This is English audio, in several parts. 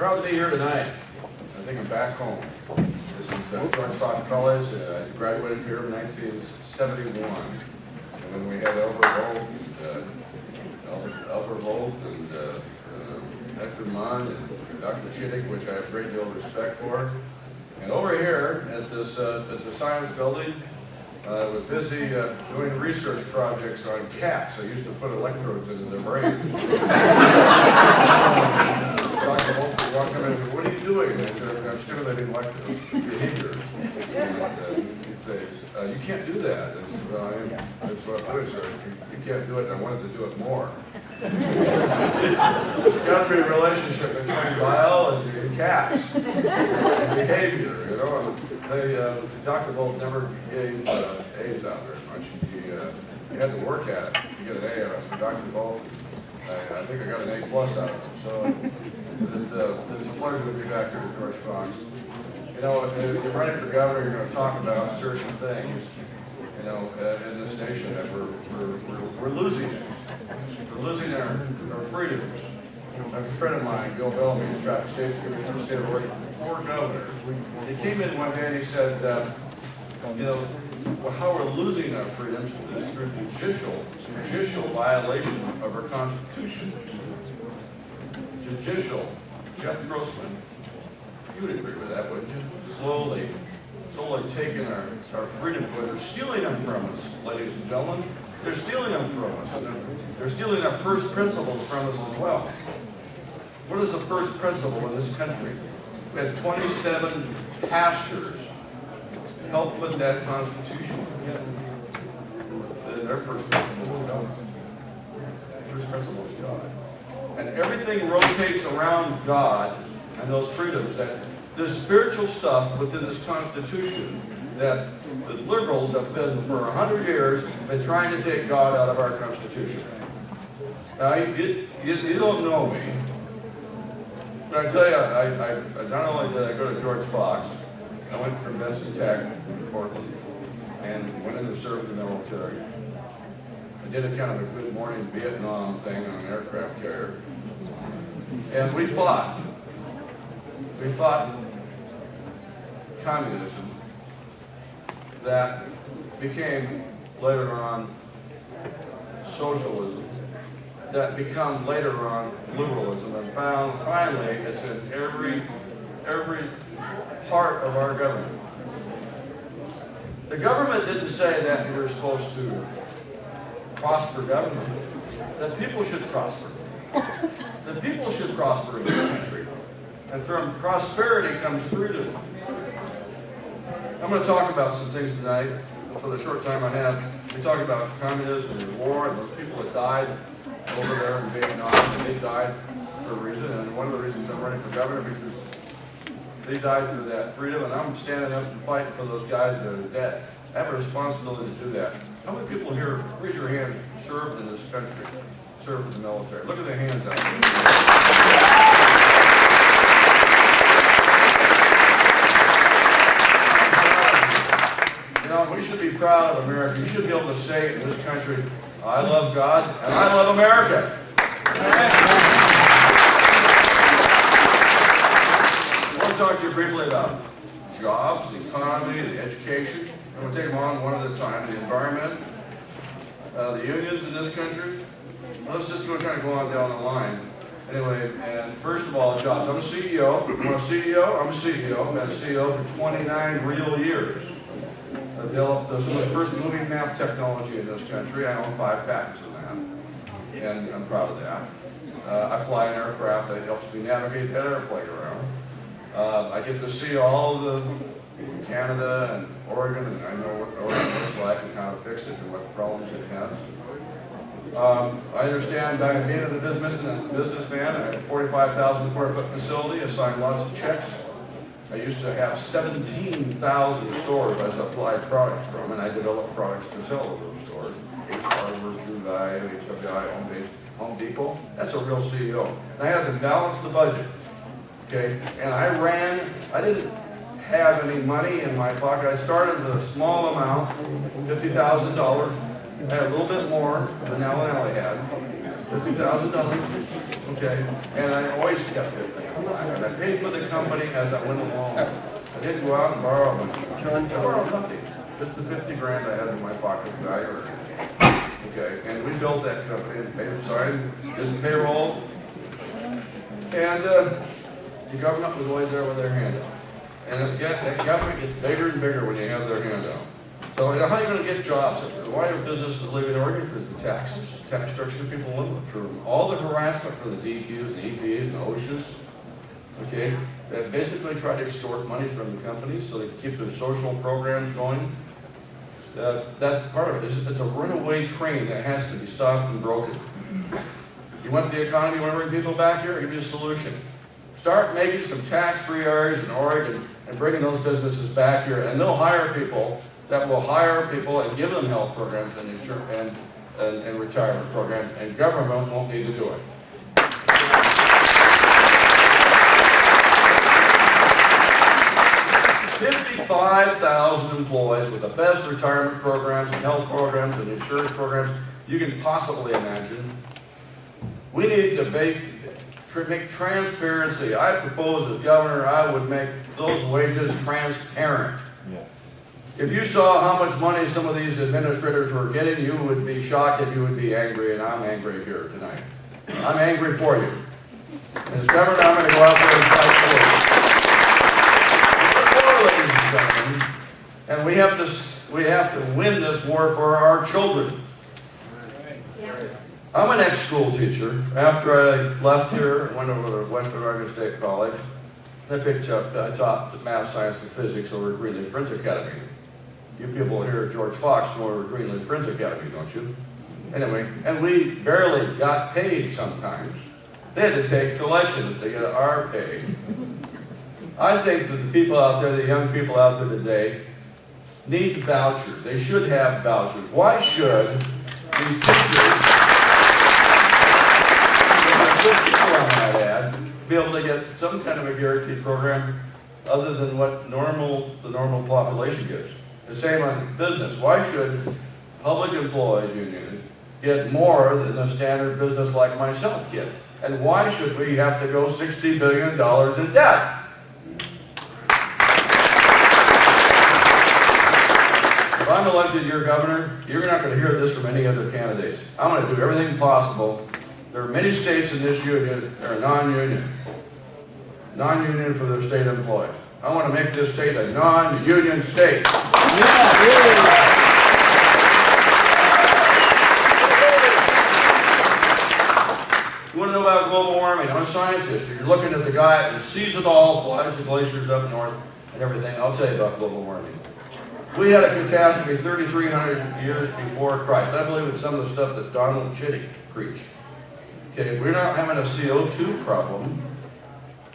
Proud to be here tonight. I think I'm back home. This is George Fox College. I graduated here in 1971. And when we had Albert Wolf and Hector Munn and Dr. Chittick, which I have a great deal of respect for. And over here at this at the science building, I was busy doing research projects on cats. I used to put electrodes into their brains. Dr. Wolf would walk in and say, "What are you doing?" And I said, "I'm stimulating electrodes behavior." And he'd say, "You can't do that." I said, "Well, that's what I do, sir. You can't do it." And I wanted to do it more. There's got to be a relationship between biology and cats and behavior, you know. And Dr. Wolf never gave A's out very much. He had to work at it to get an A out of it. Dr. Wolf, I think I got an A+ out of him. So it's a pleasure to be back here at George Fox. You know, if you're running for governor, you're going to talk about certain things, you know, in this nation that we're losing it. We're losing our freedoms. A friend of mine, Bill Bellamy, who's traffic safety commissioner, state of Oregon, 4 governors. He came in one day and he said, you know, well, how we're losing our freedoms is through judicial violation of our Constitution. Judicial. Jeff Grossman, you would agree with that, wouldn't you? Slowly taking our freedom away. They're stealing them from us, ladies and gentlemen. They're stealing them from us. And they're stealing our first principles from us as well. What is the first principle in this country? We had 27 pastors help put that Constitution together. Their first principle is God. First principle is God. And everything rotates around God and those freedoms. That there's spiritual stuff within this Constitution that the liberals have been, for 100 years, been trying to take God out of our Constitution. Now, you don't know me, but I tell you, I not only did I go to George Fox, I went from Benson Tech to Portland, and went in to serve in the military. I did a kind of a Good Morning Vietnam thing on an aircraft carrier, and we fought communism that became later on socialism, that become later on liberalism, and finally it's in every part of our government. The government didn't say that we were supposed to prosper government. That people should prosper. That people should prosper in this country. And from prosperity comes freedom. I'm going to talk about some things tonight. For the short time I have, we talk about communism and war and those people that died over there in Vietnam. And they died for a reason, and one of the reasons I'm running for governor because they died for that freedom, and I'm standing up and fighting for those guys that are dead. I have a responsibility to do that. How many people here, raise your hand, served in this country, served in the military? Look at the hands out there. You know, we should be proud of America. You should be able to say in this country, I love God and I love America. I want to talk to you briefly about jobs, the economy, the education. I'm going to take them on one at a time. The environment, the unions in this country. Let's just go kind of go on down the line. Anyway, and first of all, jobs. I'm a CEO. I'm a CEO. I'm a CEO. I've been a CEO for 29 real years. I developed some of the first moving map technology in this country. I own 5 patents on that, and I'm proud of that. I fly an aircraft that helps me navigate that airplane around. I get to see all of the Canada and Oregon, and I know what Oregon looks like and how to fix it and what problems it has. I understand being in the business and a businessman. I have a 45,000 square foot facility. I sign lots of checks. I used to have 17,000 stores I supplied products from, and I developed products to sell at those stores. H-Harbor, Hyundai, HWI, Home Depot. That's a real CEO. And I had to balance the budget. Okay, and I didn't have any money in my pocket. I started with a small amount, $50,000. I had a little bit more than Al had. $50,000. Okay, and I always kept it. And I paid for the company as I went along. I didn't go out and borrow a bunch of money. I borrowed nothing. Just the 50 grand I had in my pocket that I earned. Okay, and we built that company and paid aside, did payroll. And the government was always there with their hand out. And the government gets bigger and bigger when you have their hand out. So how are you going to get jobs? Why are businesses leaving Oregon? Because the taxes. Tax structure people live with. For all the harassment from the DQs and the EPAs and the OSHAs, okay, that basically try to extort money from the companies so they can keep their social programs going. That's part of it. It's a runaway train that has to be stopped and broken. You want the economy, you want to bring people back here? I'll give you a solution. Start making some tax-free areas in Oregon and bringing those businesses back here, and they'll hire people that will hire people and give them health programs and retirement programs, and government won't need to do it. 55,000 employees with the best retirement programs and health programs and insurance programs you can possibly imagine. We need to make transparency. I propose as governor, I would make those wages transparent. If you saw how much money some of these administrators were getting, you would be shocked and you would be angry, and I'm angry here tonight. I'm angry for you. As governor, I'm going to go out there and fight for you. Ladies and gentlemen, and we have to win this war for our children. I'm an ex-school teacher. After I left here and went over to Western Oregon State College, I taught math, science, and physics over at Greenleaf Friends Academy. You people here at George Fox know over at Greenleaf Friends Academy, don't you? Anyway, and we barely got paid sometimes. They had to take collections to get our pay. I think that the people out there, the young people out there today, need vouchers. They should have vouchers. Why should these teachers, people on that ad, be able to get some kind of a guaranteed program other than what the normal population gets? The same on business. Why should public employees unions get more than a standard business like myself get? And why should we have to go $60 billion in debt? If I'm elected your governor, you're not going to hear this from any other candidates. I'm going to do everything possible. There are many states in this union that are non-union. Non-union for their state employees. I want to make this state a non-union state. You want to know about global warming? I'm a scientist. You're looking at the guy who sees it all, flies the glaciers up north and everything. I'll tell you about global warming. We had a catastrophe 3,300 years before Christ. I believe it's some of the stuff that Donald Chittick preached. Okay, we're not having a CO2 problem.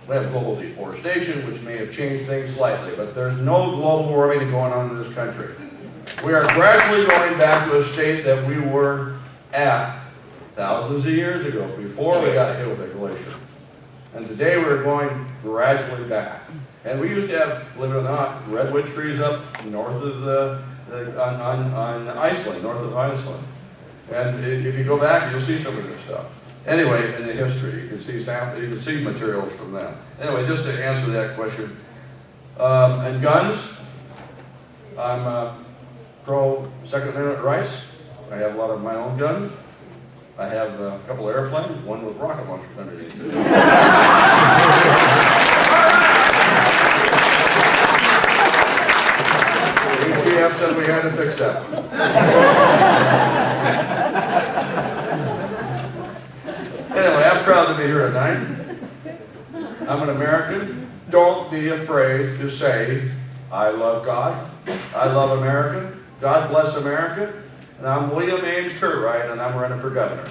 We have global deforestation, which may have changed things slightly, but there's no global warming going on in this country. We are gradually going back to a state that we were at thousands of years ago, before we got hit with a glacier. And today we're going gradually back. And we used to have, believe it or not, redwood trees up north of on Iceland, north of Iceland. And if you go back, you'll see some of this stuff. Anyway, in the history, you can see materials from that. Anyway, just to answer that question, and guns, I'm pro Second Amendment rights. I have a lot of my own guns. I have a couple of airplanes, one with rocket launchers underneath it. ATF said we had to fix that. Anyway, I'm proud to be here tonight. I'm an American. Don't be afraid to say, I love God. I love America. God bless America. And I'm William Ames Curtright, and I'm running for governor.